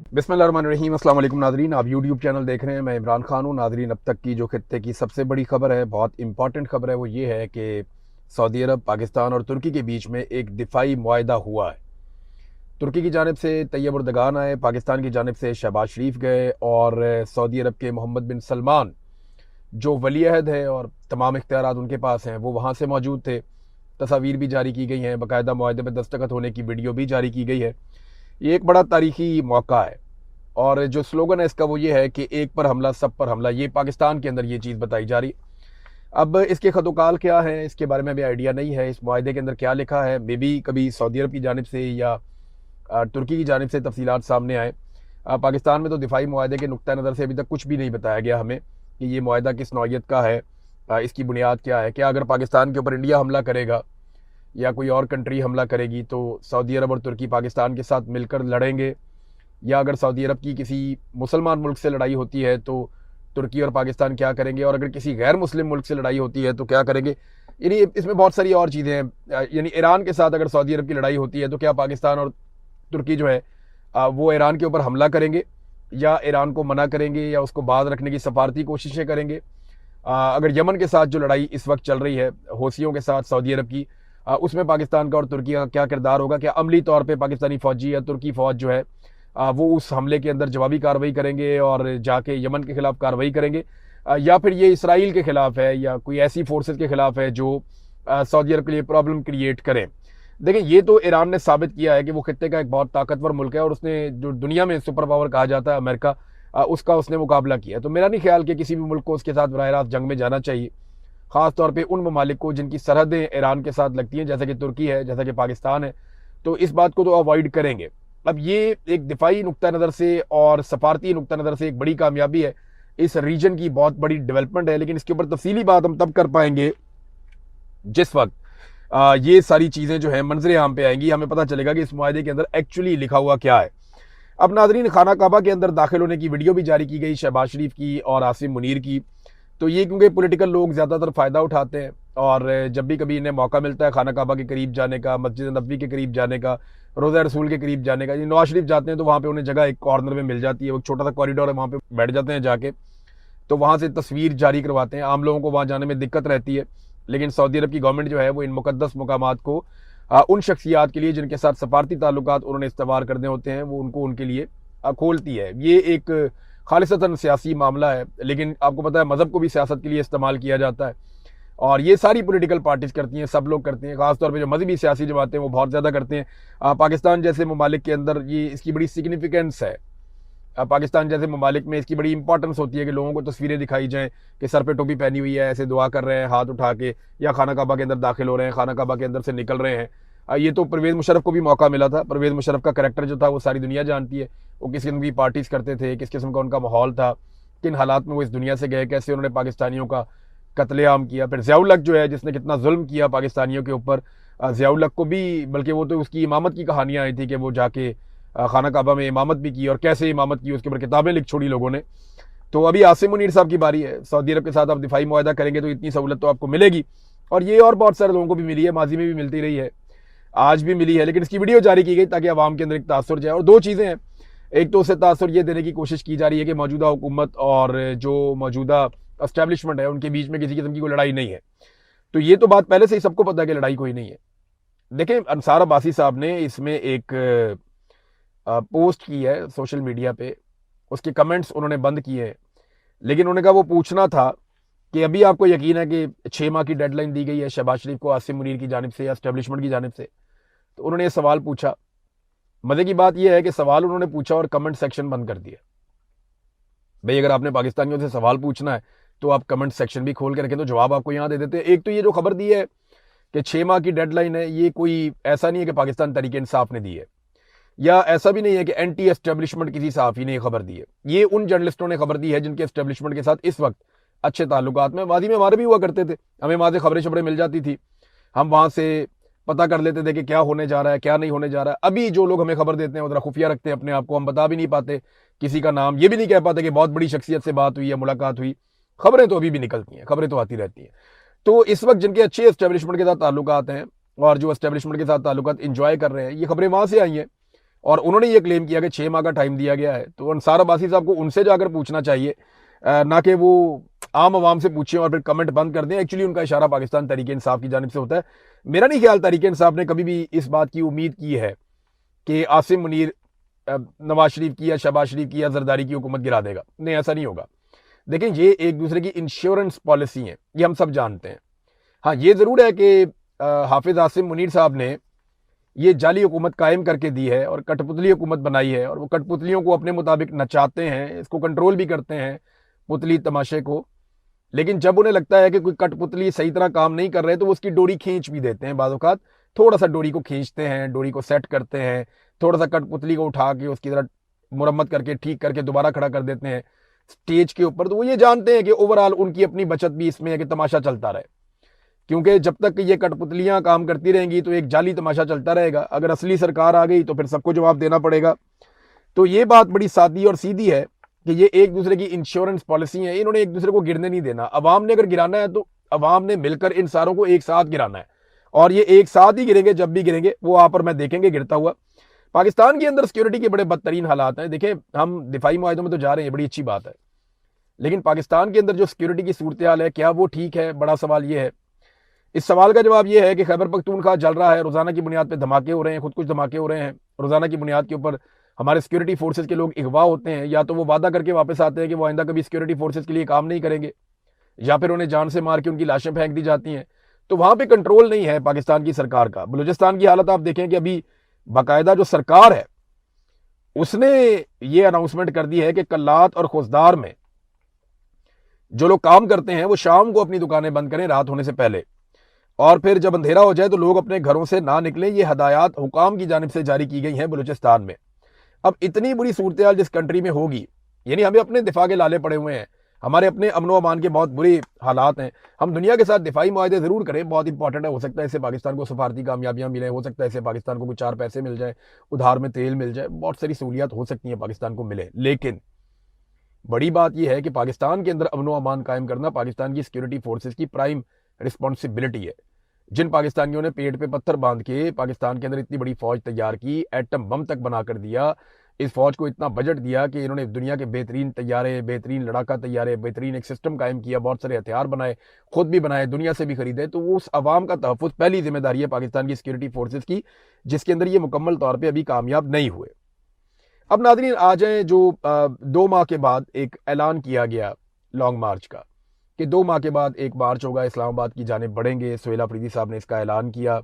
बिस्मिल्लाहिर्रहमानिर्रहीम। अस्सलाम वालेकुम नाज़रीन, आप यूट्यूब चैनल देख रहे हैं। मैं इमरान खान हूँ। नाज़रीन, अब तक की जो खित्ते की सबसे बड़ी खबर है, बहुत इंपॉर्टेंट खबर है, वो ये है कि सऊदी अरब, पाकिस्तान और तुर्की के बीच में एक दिफाई मुआहदा हुआ है। तुर्की की जानिब से तैयब उर्दगान आए, पाकिस्तान की जानिब से शहबाज शरीफ गए और सऊदी अरब के मोहम्मद बिन सलमान जो वली अहद है और तमाम इख्तियारात उनके पास हैं, वो वहाँ से मौजूद थे। तस्वीर भी जारी की गई हैं, बाकायदा मुआहदे पर दस्तखत होने की वीडियो भी जारी की गई है। ये एक बड़ा तारीखी मौका है और जो स्लोगन है इसका वो ये है कि एक पर हमला सब पर हमला। ये पाकिस्तान के अंदर ये चीज़ बताई जा रही है। अब इसके खतोकाल क्या है, इसके बारे में भी आइडिया नहीं है। इस मुआहदे के अंदर क्या लिखा है, मे बी कभी सऊदी अरब की जानिब से या तुर्की की जानिब से तफसीलात सामने आए। पाकिस्तान में तो दिफाई मुआहदे के नुक्ता नज़र से अभी तक कुछ भी नहीं बताया गया हमें कि ये मुआहदा किस नौइयत का है, इसकी बुनियाद क्या है। क्या अगर पाकिस्तान के ऊपर इंडिया हमला करेगा या कोई और कंट्री हमला करेगी तो सऊदी अरब और तुर्की पाकिस्तान के साथ मिलकर लड़ेंगे, या अगर सऊदी अरब की किसी मुसलमान मुल्क से लड़ाई होती है तो तुर्की और पाकिस्तान क्या करेंगे, और अगर किसी गैर मुस्लिम मुल्क से लड़ाई होती है तो क्या करेंगे। यानी इसमें बहुत सारी और चीज़ें हैं। यानी ईरान के साथ अगर सऊदी अरब की लड़ाई होती है तो क्या पाकिस्तान और तुर्की जो है वो ईरान के ऊपर हमला करेंगे या ईरान को मना करेंगे या उसको बाज रखने की सफारती कोशिशें करेंगे। अगर यमन के साथ जो लड़ाई इस वक्त चल रही है हौसियों के साथ सऊदी अरब की, उसमें पाकिस्तान का और तुर्की का क्या किरदार होगा। क्या अमली तौर पर पाकिस्तानी फ़ौजी या तुर्की फ़ौज जो है वो उस हमले के अंदर जवाबी कार्रवाई करेंगे और जाके यमन के खिलाफ कार्रवाई करेंगे, या फिर ये इसराइल के खिलाफ है या कोई ऐसी फोर्सेस के खिलाफ है जो सऊदी अरब के लिए प्रॉब्लम क्रिएट करें। देखिए, ये तो ईरान ने साबित किया है कि वो खित्ते का एक बहुत ताकतवर मुल्क है और उसने जो दुनिया में सुपर पावर कहा जाता है अमेरिका, उसका उसने मुकाबला किया। तो मेरा नहीं ख्याल कि किसी भी मुल्क को उसके साथ बराह रास्त जंग में जाना चाहिए, ख़ास तौर पे उन ममालिक को जिनकी सरहदें ईरान के साथ लगती हैं, जैसा कि तुर्की है, जैसा कि पाकिस्तान है। तो इस बात को तो अवॉइड करेंगे। अब ये एक दिफाई नुक्ता नज़र से और सफारती नुक्ता नज़र से एक बड़ी कामयाबी है, इस रीजन की बहुत बड़ी डेवलपमेंट है। लेकिन इसके ऊपर तफसीली बात हम तब कर पाएंगे जिस वक्त ये सारी चीज़ें जो है मंजर आम पे आएंगी, हमें पता चलेगा कि इस मुआहदे के अंदर एक्चुअली लिखा हुआ क्या है। अब नाजरीन, खाना काबा के अंदर दाखिल होने की वीडियो भी जारी की गई शहबाज शरीफ की और आसिम मुनीर की। तो ये क्योंकि पॉलिटिकल लोग ज़्यादातर फ़ायदा उठाते हैं और जब भी कभी इन्हें मौका मिलता है खाना काबा के करीब जाने का, मस्जिद नबवी के करीब जाने का, रोज़ा रसूल के करीब जाने का, नवाज शरीफ जाते हैं तो वहाँ पे उन्हें जगह एक कॉर्नर में मिल जाती है, वो छोटा सा कॉरिडोर है, वहाँ पे बैठ जाते हैं जाके। तो वहाँ से तस्वीर जारी करवाते हैं। आम लोगों को वहाँ जाने में दिक्कत रहती है, लेकिन सऊदी अरब की गवर्नमेंट जो है वो इन मुकद्दस मकामात को उन शख्सियात के लिए जिनके साथ सफारती ताल्लुकात उन्होंने इस्तेमाल करने होते हैं, वो उनको उनके लिए खोलती है। ये एक खालिसतन सियासी मामला है, लेकिन आपको पता है मज़हब को भी सियासत के लिए इस्तेमाल किया जाता है और ये सारी पॉलिटिकल पार्टीज करती हैं, सब लोग करते हैं। खासतौर पे जो मजहबी सियासी जमातें हैं वो बहुत ज़्यादा करते हैं। पाकिस्तान जैसे ममालिक के अंदर ये इसकी बड़ी सिग्निफिकेंस है। पाकिस्तान जैसे ममालिक में इसकी बड़ी इंपॉर्टेंस होती है कि लोगों को तस्वीरें दिखाई जाएँ कि सर पे टोपी पहनी हुई है, ऐसे दुआ कर रहे हैं हाथ उठा के, या खाना काबा के अंदर दाखिल हो रहे हैं, खाना काबा के अंदर से निकल रहे हैं। ये तो परवेज़ मुशर्रफ को भी मौका मिला था। परवेज़ मुशर्रफ का करैक्टर जो था वो सारी दुनिया जानती है। वो किस किस्म की पार्टीज़ करते थे, किस किस्म का उनका माहौल था, किन हालात में वो इस दुनिया से गए, कैसे उन्होंने पाकिस्तानियों का कत्लेआम किया। फिर ज़ियाउल हक जो है जिसने कितना जुल्म किया पाकिस्तानियों के ऊपर, ज़ियाउल हक को भी बल्कि वो तो उसकी इमामत की कहानियाँ आई थी कि वो जाके खाना काबा में इमामत भी की और कैसे इमामत की उसके ऊपर किताबें लिख छोड़ी लोगों ने। तो अभी आसिम मुनीर साहब की बारी है। सऊदी अरब के साथ आप दिफाई मुआहदा करेंगे तो इतनी सहूलत तो आपको मिलेगी, और ये और बहुत सारे लोगों को भी मिली है, माजी में भी मिलती रही है, आज भी मिली है। लेकिन इसकी वीडियो जारी की गई ताकि आवाम के अंदर एक तासुर जाए। और दो चीज़ें हैं, एक तो उसे तासुर ये देने की कोशिश की जा रही है कि मौजूदा हुकूमत और जो मौजूदा एस्टैब्लिशमेंट है उनके बीच में किसी किस्म की कोई लड़ाई नहीं है। तो ये तो बात पहले से ही सबको पता है कि लड़ाई कोई नहीं है। देखें, अंसार अब्बासी साहब ने इसमें एक पोस्ट की है सोशल मीडिया पे, उसके कमेंट्स उन्होंने बंद किए हैं, लेकिन उन्होंने कहा वो पूछना था कि अभी आपको यकीन है कि 6 माह की डेडलाइन दी गई है शहबाज शरीफ को आसिम मुनीर की जानिब से या एस्टेब्लिशमेंट की जानिब से। तो उन्होंने ये सवाल पूछा। मजे की बात यह है कि सवाल उन्होंने पूछा और कमेंट सेक्शन बंद कर दिया। भाई, अगर आपने पाकिस्तानियों से सवाल पूछना है तो आप कमेंट सेक्शन भी खोल के रखें, तो जवाब आपको यहाँ दे देते हैं। एक तो ये जो खबर दी है कि 6 माह की डेडलाइन है, ये कोई ऐसा नहीं है कि पाकिस्तान तहरीक इंसाफ ने दी है, या ऐसा भी नहीं है कि एंटी एस्टेब्लिशमेंट किसी सहाफ़ी ने खबर दी है। ये उन जर्नलिस्टों ने खबर दी है जिनके एस्टेब्लिशमेंट के साथ इस वक्त अच्छे ताल्लुकात में माजी में हमारे भी हुआ करते थे। हमें वहाँ से खबरें शबरें मिल जाती थी, हम वहाँ से पता कर लेते थे कि क्या होने जा रहा है, क्या नहीं होने जा रहा है। अभी जो लोग हमें खबर देते हैं वो जरा खुफिया रखते हैं अपने आप को, हम बता भी नहीं पाते किसी का नाम, ये भी नहीं कह पाते कि बहुत बड़ी शख्सियत से बात हुई या मुलाकात हुई। खबरें तो अभी भी निकलती हैं, खबरें तो आती रहती हैं। तो इस वक्त जिनके अच्छे एस्टेब्लिशमेंट के साथ ताल्लुकात हैं और जो एस्टेब्लिशमेंट के साथ ताल्लुकात इंजॉय कर रहे हैं, ये खबरें वहाँ से आई हैं। और उन्होंने ये क्लेम किया कि 6 माह का टाइम दिया गया है। तो अंसार अब्बासी साहब को उनसे जाकर पूछना चाहिए, ना कि वो आम आवाम से पूछें और फिर कमेंट बंद कर दें। एक्चुअली उनका इशारा पाकिस्तान तहरीक इंसाफ की जानिब से होता है। मेरा नहीं ख्याल तहरीक इंसाफ ने कभी भी इस बात की उम्मीद की है कि आसिम मुनीर नवाज शरीफ की या शहबाज शरीफ की या जरदारी की हुकूमत गिरा देगा। नहीं, ऐसा नहीं होगा। देखें, ये एक दूसरे की इंश्योरेंस पॉलिसी है, ये हम सब जानते हैं। हाँ, ये ज़रूर है कि हाफिज आसिम मुनीर साहब ने ये जाली हुकूमत कायम करके दी है और कठपुतली हुकूमत बनाई है, और वो कठपुतलियों को अपने मुताबिक नचाते हैं, इसको कंट्रोल भी करते हैं, पुतली तमाशे को। लेकिन जब उन्हें लगता है कि कोई कठपुतली सही तरह काम नहीं कर रहे तो वो उसकी डोरी खींच भी देते हैं। बाज़ औक़ात थोड़ा सा डोरी को खींचते हैं, डोरी को सेट करते हैं, थोड़ा सा कठपुतली को उठा के उसकी तरह मुरम्मत करके ठीक करके दोबारा खड़ा कर देते हैं स्टेज के ऊपर। तो वो ये जानते हैं कि ओवरऑल उनकी अपनी बचत भी इसमें है कि तमाशा चलता रहे, क्योंकि जब तक ये कठपुतलियां काम करती रहेंगी तो एक जाली तमाशा चलता रहेगा। अगर असली सरकार आ गई तो फिर सबको जवाब देना पड़ेगा। तो ये बात बड़ी सादी और सीधी है कि ये एक दूसरे की इंश्योरेंस पॉलिसी है। इन्होंने एक दूसरे को गिरने नहीं देना। अवाम ने अगर गिराना है तो अवाम ने मिलकर इन सारों को एक साथ गिराना है, और ये एक साथ ही गिरेंगे। जब भी गिरेंगे वो वहां पर मैं देखेंगे गिरता हुआ। पाकिस्तान के अंदर सिक्योरिटी के बड़े बदतरीन हालात हैं। देखें, हम दिफाई मुआहदों में तो जा रहे हैं, बड़ी अच्छी बात है, लेकिन पाकिस्तान के अंदर जो सिक्योरिटी की सूरत हाल है, क्या वो ठीक है? बड़ा सवाल ये है। इस सवाल का जवाब ये है कि खैबर पख्तूनख्वा जल रहा है, रोजाना की बुनियाद पर धमाके हो रहे हैं, खुद कुछ धमाके हो रहे हैं। रोजाना की बुनियाद के ऊपर हमारे सिक्योरिटी फोर्सेज के लोग अगवा होते हैं। या तो वो वादा करके वापस आते हैं कि वो आइंदा कभी सिक्योरिटी फोर्सेज के लिए काम नहीं करेंगे, या फिर उन्हें जान से मार के उनकी लाशें फेंक दी जाती हैं। तो वहां पे कंट्रोल नहीं है पाकिस्तान की सरकार का। बलूचिस्तान की हालत आप देखें कि अभी बाकायदा जो सरकार है उसने ये अनाउंसमेंट कर दी है कि कल्लात और खुजदार में जो लोग काम करते हैं वो शाम को अपनी दुकानें बंद करें रात होने से पहले, और फिर जब अंधेरा हो जाए तो लोग अपने घरों से ना निकलें। ये हदायत हुकाम की जानिब से जारी की गई हैं बलूचिस्तान में। अब इतनी बुरी सूरत हाल जिस कंट्री में होगी, यानी हमें अपने दिफा के लाले पड़े हुए हैं, हमारे अपने अमनो अमान के बहुत बुरे हालात हैं। हम दुनिया के साथ दिफाई मुआहदे जरूर करें, बहुत इंपॉर्टेंट है। हो सकता है इससे पाकिस्तान को सफारती कामयाबियां मिले, हो सकता है इससे पाकिस्तान को कुछ 4 पैसे मिल जाए, उधार में तेल मिल जाए, बहुत सारी सहूलियात हो सकती हैं पाकिस्तान को मिले। लेकिन बड़ी बात यह है कि पाकिस्तान के अंदर अमनो अमान कायम करना पाकिस्तान की सिक्योरिटी फोर्सेज की प्राइम रिस्पॉन्सिबिलिटी है। जिन पाकिस्तानियों ने पेट पे पत्थर बांध के पाकिस्तान के अंदर इतनी बड़ी फौज तैयार की, एटम बम तक बना कर दिया, इस फौज को इतना बजट दिया कि इन्होंने दुनिया के बेहतरीन तैयारे, बेहतरीन लड़ाका तैयारे, बेहतरीन एक सिस्टम कायम किया, बहुत सारे हथियार बनाए, खुद भी बनाए, दुनिया से भी खरीदे। तो वो उस अवाम का तहफ़्फ़ुज़ पहली जिम्मेदारी है पाकिस्तान की सिक्योरिटी फोर्सेज की, जिसके अंदर ये मुकम्मल तौर पर अभी कामयाब नहीं हुए। अब नाज़रीन आ जाएं, जो 2 माह के बाद एक ऐलान किया गया लॉन्ग मार्च का, कि 2 माह के बाद एक मार्च होगा, इस्लामाबाद की जानिब बढ़ेंगे। सुहेल अफरीदी साहब ने इसका ऐलान किया,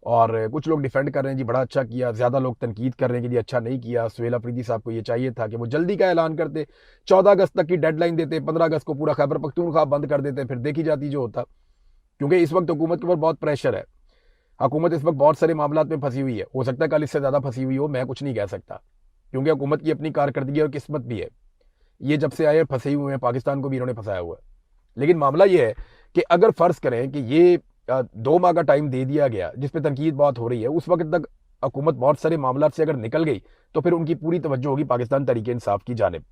और कुछ लोग डिफेंड कर रहे हैं जी बड़ा अच्छा किया, ज़्यादा लोग तनकीद कर रहे हैं कि जी अच्छा नहीं किया। सुहेल अफरीदी साहब को ये चाहिए था कि वो जल्दी का ऐलान करते, 14 अगस्त तक की डेडलाइन देते, 15 अगस्त को पूरा खैबर पख्तूनख्वा बंद कर देते, फिर देखी जाती जो होता। क्योंकि इस वक्त हुकूमत के ऊपर बहुत प्रेशर है, हुकूमत इस वक्त बहुत सारे मामलात में फंसी हुई है। हो सकता है कल इससे ज़्यादा फंसी हुई हो, मैं कुछ नहीं कह सकता, क्योंकि हुकूमत की अपनी कारकर्दगी और किस्मत भी है। ये जब से आए फंसे हुए हैं, पाकिस्तान को भी इन्होंने फंसाया हुआ है। लेकिन मामला ये है कि अगर फ़र्ज़ करें कि ये 2 माह का टाइम दे दिया गया, जिस पे तनकीद बहुत हो रही है, उस वक्त तक हुकूमत बहुत सारे मामला से अगर निकल गई तो फिर उनकी पूरी तवज्जो होगी पाकिस्तान तहरीक इंसाफ की जानिब।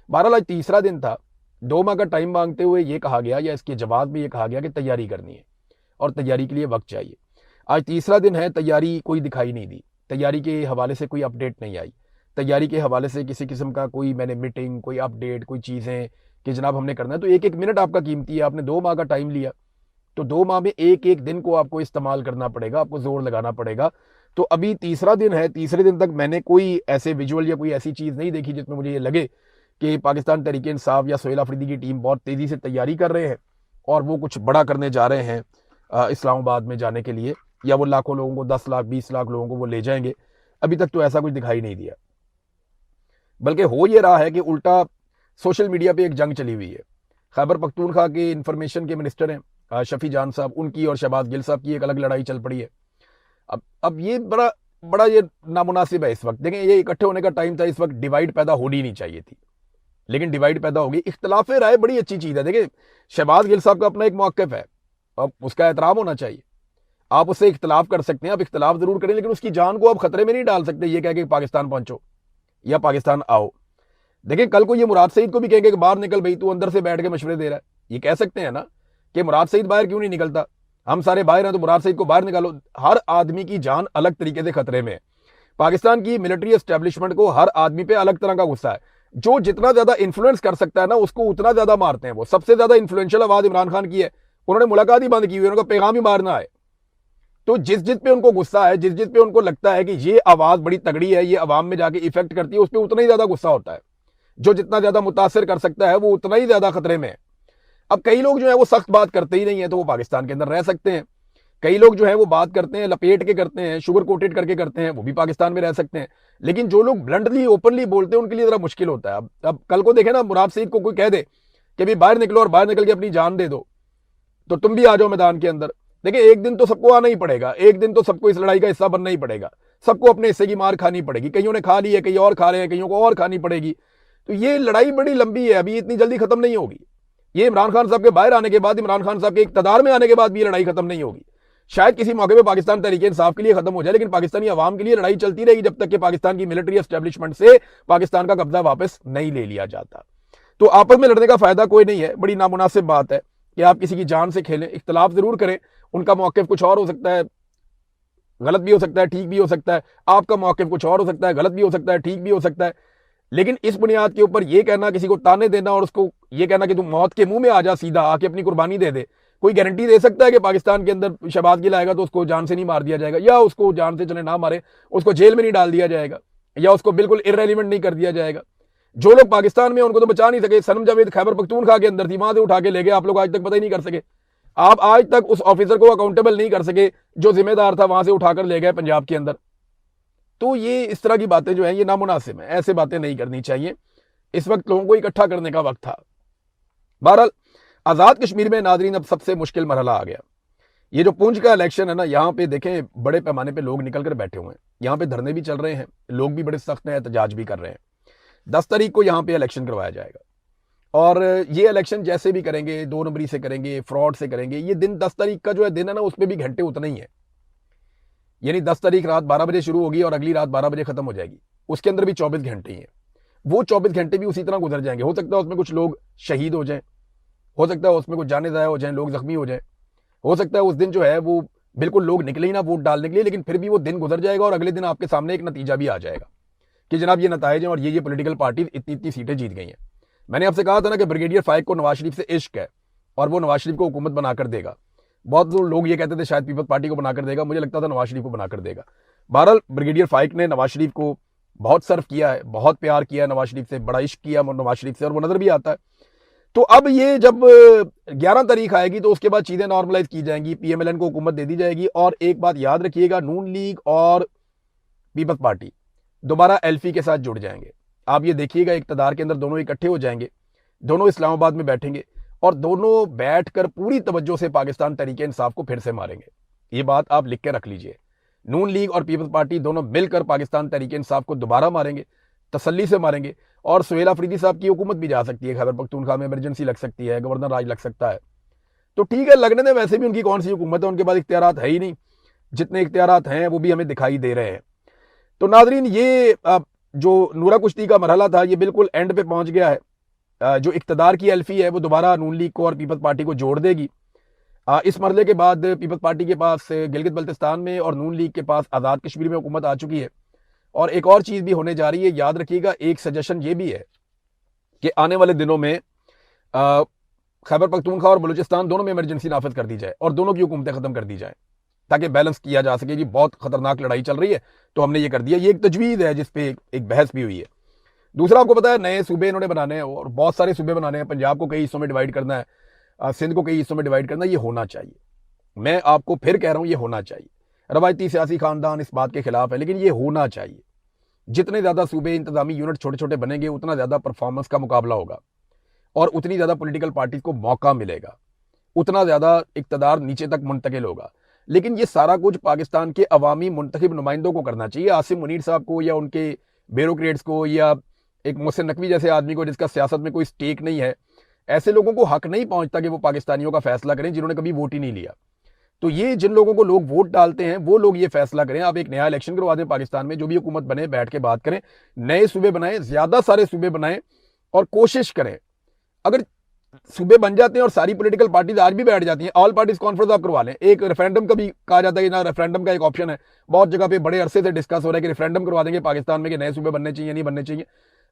बहरहाल आज तीसरा दिन था। 2 माह का टाइम मांगते हुए ये कहा गया, या इसके जवाब में ये कहा गया कि तैयारी करनी है और तैयारी के लिए वक्त चाहिए। आज तीसरा दिन है, तैयारी कोई दिखाई नहीं दी, तैयारी के हवाले से कोई अपडेट नहीं आई, तैयारी के हवाले से किसी किस्म का कोई मैंने मीटिंग, कोई अपडेट, कोई चीज़ें कि जनाब हमने करना है। तो एक एक मिनट आपका कीमती है, आपने 2 माह का टाइम लिया, तो 2 माह में एक एक दिन को आपको इस्तेमाल करना पड़ेगा, आपको जोर लगाना पड़ेगा। तो अभी तीसरा दिन है, तीसरे दिन तक मैंने कोई ऐसे विजुअल या कोई ऐसी चीज़ नहीं देखी जिसमें मुझे ये लगे कि पाकिस्तान तहरीक इंसाफ या सुहेल अफरीदी की टीम बहुत तेज़ी से तैयारी कर रहे हैं और वो कुछ बड़ा करने जा रहे हैं इस्लामाबाद में जाने के लिए, या वो लाखों लोगों को, 10 लाख 20 लाख लोगों को वो ले जाएंगे। अभी तक तो ऐसा कुछ दिखाई नहीं दिया, बल्कि हो ये रहा है कि उल्टा सोशल मीडिया पे एक जंग चली हुई है। खैबर पख्तूनख्वा के इंफॉर्मेशन के मिनिस्टर हैं शफी जान साहब, उनकी और शहबाज गिल साहब की एक अलग लड़ाई चल पड़ी है। अब ये बड़ा बड़ा ये नामुनासिब है इस वक्त। देखें, ये इकट्ठे होने का टाइम था, इस वक्त डिवाइड पैदा होनी नहीं चाहिए थी, लेकिन डिवाइड पैदा होगी। इख्तलाफ राय बड़ी अच्छी चीज़ है। देखिए, शहबाज गिल साहब का अपना एक मौक़िफ़ है, अब उसका एहतराम होना चाहिए। आप उससे इख्तलाफ कर सकते हैं, आप इख्तलाफ जरूर करें, लेकिन उसकी जान को आप खतरे में नहीं डाल सकते ये कह के पाकिस्तान पहुंचो या पाकिस्तान आओ। देखिए, कल को ये मुराद सईद को भी कहेंगे कि बाहर निकल भाई, तू अंदर से बैठ के मशवरे दे रहा है। ये कह सकते हैं ना कि मुराद सईद बाहर क्यों नहीं निकलता, हम सारे बाहर हैं तो मुराद सईद को बाहर निकालो। हर आदमी की जान अलग तरीके से खतरे में है। पाकिस्तान की मिलिट्री एस्टेब्लिशमेंट को हर आदमी पे अलग तरह का गुस्सा है। जो जितना ज्यादा इन्फ्लुएंस कर सकता है ना, उसको उतना ज्यादा मारते हैं। वो सबसे ज्यादा इन्फ्लुएंशियल आवाज इमरान खान की है, उन्होंने मुलाकात ही बंद की हुई है, उनका पैगाम ही मारना है। तो जिस जिस पे उनको गुस्सा है, जिस जिस पे उनको लगता है कि ये आवाज बड़ी तगड़ी है, ये अवाम में जाके इफेक्ट करती है, उस पर उतना ही ज्यादा गुस्सा होता है। जो जितना ज्यादा मुतासर कर सकता है वो उतना ही ज्यादा खतरे में है। अब कई लोग जो है वो सख्त बात करते ही नहीं है, तो वो पाकिस्तान के अंदर रह सकते हैं। कई लोग जो है वो बात करते हैं, लपेट के करते हैं, शुगर कोटेड करके करते हैं, वो भी पाकिस्तान में रह सकते हैं। लेकिन जो लोग ब्लंटली ओपनली बोलते हैं, उनके लिए जरा मुश्किल होता है। अब कल को देखे ना, मुराद सईद को कोई कह दे कि भाई बाहर निकलो और बाहर निकल के अपनी जान दे दो, तो तुम भी आ जाओ मैदान के अंदर। देखिए, एक दिन तो सबको आना ही पड़ेगा, एक दिन तो सबको इस लड़ाई का हिस्सा बनना ही पड़ेगा। सबको अपने हिस्से की मार खानी पड़ेगी। कईयों ने खा ली है, कई और खा रहे हैं, कईयों को और खानी पड़ेगी। तो ये लड़ाई बड़ी लंबी है, अभी इतनी जल्दी खत्म नहीं होगी। ये इमरान खान साहब के बाहर आने के बाद, इमरान खान साहब के इक़्तिदार में आने के बाद भी ये लड़ाई खत्म नहीं होगी। शायद किसी मौके पे पाकिस्तान तहरीक इंसाफ के लिए खत्म हो जाए, लेकिन पाकिस्तानी अवाम के लिए लड़ाई चलती रहेगी जब तक कि पाकिस्तान की मिलिट्री एस्टेब्लिशमेंट से पाकिस्तान का कब्जा वापस नहीं ले लिया जाता। तो आपस में लड़ने का फायदा कोई नहीं है। बड़ी नामुनासिब बात है कि आप किसी की जान से खेलें। इख्तलाफ जरूर करें, उनका मौक़िफ़ कुछ और हो सकता है, गलत भी हो सकता है, ठीक भी हो सकता है। आपका मौक़िफ़ कुछ और हो सकता है, गलत भी हो सकता है, ठीक भी हो सकता है। लेकिन इस बुनियाद के ऊपर ये कहना, किसी को ताने देना और उसको ये कहना कि तुम मौत के मुंह में आ जा, सीधा आके अपनी कुर्बानी दे दे, कोई गारंटी दे सकता है कि पाकिस्तान के अंदर शहबाज गिल आएगा तो उसको जान से नहीं मार दिया जाएगा, या उसको जान से चले ना मारे, उसको जेल में नहीं डाल दिया जाएगा, या उसको बिल्कुल इररेलेवेंट नहीं कर दिया जाएगा। जो लोग पाकिस्तान में, उनको तो बचा नहीं सके। सनम जावेद खैबर पख्तूनख्वा के अंदर थी, वहां से उठा के ले गए, आप लोग आज तक पता ही नहीं कर सके। आप आज तक उस ऑफिसर को अकाउंटेबल नहीं कर सके जो जिम्मेदार था, वहां से उठाकर ले गए पंजाब के अंदर। तो ये इस तरह की बातें जो है ये नामुनासिब है, ऐसे बातें नहीं करनी चाहिए। इस वक्त लोगों को इकट्ठा करने का वक्त था। बहरहाल, आज़ाद कश्मीर में नाजरीन अब सबसे मुश्किल मरहला आ गया। ये जो पुंछ का इलेक्शन है ना, यहाँ पे देखें बड़े पैमाने पे लोग निकल कर बैठे हुए हैं। यहाँ पे धरने भी चल रहे हैं, लोग भी बड़े सख्त हैं, एहतजाज भी कर रहे हैं। 10 तारीख को यहाँ पे इलेक्शन करवाया जाएगा, और ये इलेक्शन जैसे भी करेंगे, 2 नंबरी से करेंगे, फ्रॉड से करेंगे। ये दिन 10 तारीख का जो है दिन है ना, उसमें भी घंटे उतना ही है। यानी 10 तारीख रात 12 बजे शुरू होगी और अगली रात 12 बजे खत्म हो जाएगी। उसके अंदर भी 24 घंटे ही है। वो 24 घंटे भी उसी तरह गुजर जाएंगे। हो सकता है उसमें कुछ लोग शहीद हो जाएं, हो सकता है उसमें कुछ जाने ज़ाया हो जाएं, लोग जख्मी हो जाएं, हो सकता है उस दिन जो है वो बिल्कुल लोग निकले ही ना वोट डालने के लिए, लेकिन फिर भी वो दिन गुजर जाएगा और अगले दिन आपके सामने एक नतीजा भी आ जाएगा कि जनाब ये नताइज हैं और ये पॉलिटिकल पार्टी इतनी इतनी सीटें जीत गई हैं। मैंने आपसे कहा था ना कि ब्रिगेडियर फाइक को नवाज शरीफ से इश्क है और वो नवाज शरीफ को हुकूमत बनाकर देगा। बहुत लोग ये कहते थे शायद पीपल्स पार्टी को बनाकर देगा, मुझे लगता था नवाज शरीफ को बनाकर देगा। बहरहाल, ब्रिगेडियर फाइक ने नवाज शरीफ को बहुत सर्व किया है, बहुत प्यार किया है, नवाज शरीफ से बड़ा इश्क किया नवाज शरीफ से, और वो नजर भी आता है। तो अब ये जब 11 तारीख आएगी तो उसके बाद चीजें नॉर्मलाइज की जाएंगी, पीएमएलएन को हुकूमत दे दी जाएगी। और एक बात याद रखिएगा, नून लीग और पीपल्स पार्टी दोबारा एल्फी के साथ जुड़ जाएंगे। आप ये देखिएगा, इक़्तिदार के अंदर दोनों इकट्ठे हो जाएंगे, दोनों इस्लामाबाद में बैठेंगे और दोनों बैठकर पूरी तवज्जो से पाकिस्तान तहरीक इंसाफ को फिर से मारेंगे। ये बात आप लिख के रख लीजिए। नून लीग और पीपल्स पार्टी दोनों मिलकर पाकिस्तान तहरीक इंसाफ को दोबारा मारेंगे, तसल्ली से मारेंगे। और सुहेल अफरीदी साहब की हुकूमत भी जा सकती है, खैबर पख्तूनख्वा में इमरजेंसी लग सकती है, गवर्नर राज लग सकता है। तो ठीक है, लगने दें, वैसे भी उनकी कौन सी हुकूमत है, उनके पास इख्तियारात है ही नहीं। जितने इख्तियारात हैं वो भी हमें दिखाई दे रहे हैं। तो नाजरीन, ये जो नूरा कुश्ती का मरहला था ये बिल्कुल एंड पे पहुंच गया है। जो इख्तिदार की एल्फी है वो दोबारा नून लीग को और पीपल्स पार्टी को जोड़ देगी। इस मरहले के बाद पीपल्स पार्टी के पास गिलगित बल्तिस्तान में और नून लीग के पास आज़ाद कश्मीर में हुकूमत आ चुकी है। और एक और चीज़ भी होने जा रही है, याद रखिएगा, एक सजेशन ये भी है कि आने वाले दिनों में खैबर पख्तूनख्वा और बलूचिस्तान दोनों में इमरजेंसी नाफिज कर दी जाए और दोनों की हुकूमतें ख़त्म कर दी जाए, ताकि बैलेंस किया जा सके। जी बहुत खतरनाक लड़ाई चल रही है तो हमने ये कर दिया। ये एक तजवीज़ है जिस पे एक बहस भी हुई है। दूसरा, आपको पता है नए सूबे इन्होंने बनाने हैं और बहुत सारे सूबे बनाने हैं। पंजाब को कई हिस्सों में डिवाइड करना है, सिंध को कई हिस्सों में डिवाइड करना है। ये होना चाहिए, मैं आपको फिर कह रहा हूँ, ये होना चाहिए। रवायती सियासी खानदान इस बात के खिलाफ है, लेकिन ये होना चाहिए। जितने ज़्यादा सूबे इंतजामी यूनिट छोटे छोटे बनेंगे उतना ज़्यादा परफॉर्मेंस का मुकाबला होगा और उतनी ज़्यादा पॉलिटिकल पार्टीज को मौका मिलेगा, उतना ज़्यादा इक़्तिदार नीचे तक मुंतकिल होगा। लेकिन ये सारा कुछ पाकिस्तान के अवामी मुंतखब नुमाइंदों को करना चाहिए। आसिम मुनीर साहब को या उनके ब्यूरोक्रेट्स को या एक मोहसिन नकवी जैसे आदमी को जिसका सियासत में कोई स्टेक नहीं है, ऐसे लोगों को हक नहीं पहुंचता कि वो पाकिस्तानियों का फैसला करें जिन्होंने कभी वोट ही नहीं लिया। तो ये जिन लोगों को लोग वोट डालते हैं वो लोग ये फैसला करें। आप एक नया इलेक्शन करवा दें पाकिस्तान में, जो भी हुकूमत बने बैठ के बात करें, नए सूबे बनाएं, ज्यादा सारे सूबे बनाएं और कोशिश करें। अगर सूबे बन जाते हैं और सारी पॉलिटिकल पार्टीज आज भी बैठ जाती हैं, ऑल पार्टीज कॉन्फ्रेंस आप करवा लें। एक रेफरेंडम का भी कहा जाता है कि ना, रेफरेंडम का एक ऑप्शन है, बहुत जगह पे बड़े अरसे से डिस्कस हो रहा है कि रेफरेंडम करवा देंगे पाकिस्तान में कि नए सूबे बनने चाहिए नहीं बनने चाहिए।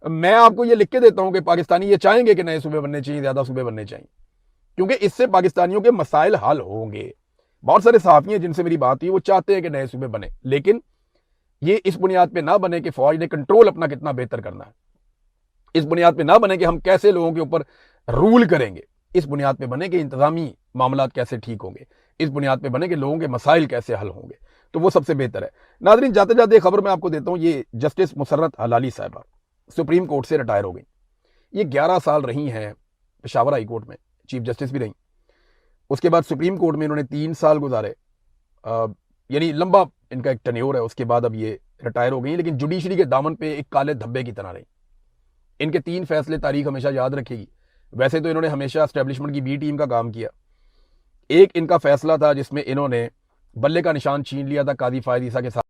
मैं आपको ये लिख के देता हूं कि पाकिस्तानी ये चाहेंगे कि नए सूबे बनने चाहिए, ज्यादा सूबे बनने चाहिए, क्योंकि इससे पाकिस्तानियों के मसाइल हल होंगे। बहुत सारे सहाफी हैं जिनसे मेरी बात हुई, वो चाहते हैं कि नए सूबे बने, लेकिन ये इस बुनियाद पे ना बने कि फौज ने कंट्रोल अपना कितना बेहतर करना है, इस बुनियाद पे ना बने कि हम कैसे लोगों के ऊपर रूल करेंगे, इस बुनियाद पे बने कि इंतजामी मामलात कैसे ठीक होंगे, इस बुनियाद पे बने कि लोगों के मसाइल कैसे हल होंगे, तो वो सबसे बेहतर है। नाजरीन, जाते जाते खबर मैं आपको देता हूं, ये जस्टिस मुसर्रत हलाली साहबा सुप्रीम कोर्ट से रिटायर हो गई। ये 11 साल रही हैं पेशावर हाई कोर्ट में, चीफ जस्टिस भी रही। उसके बाद सुप्रीम कोर्ट में इन्होंने 3 साल गुजारे, यानी लंबा इनका एक टेन्योर है। उसके बाद अब ये रिटायर हो गई, लेकिन जुडिशरी के दामन पे एक काले धब्बे की तरह रही। इनके 3 फैसले तारीख हमेशा याद रखेगी। वैसे तो इन्होंने हमेशा एस्टेब्लिशमेंट की बी टीम का काम किया। एक इनका फैसला था जिसमें इन्होंने बल्ले का निशान छीन लिया था काजी फायद ईसा के साथ।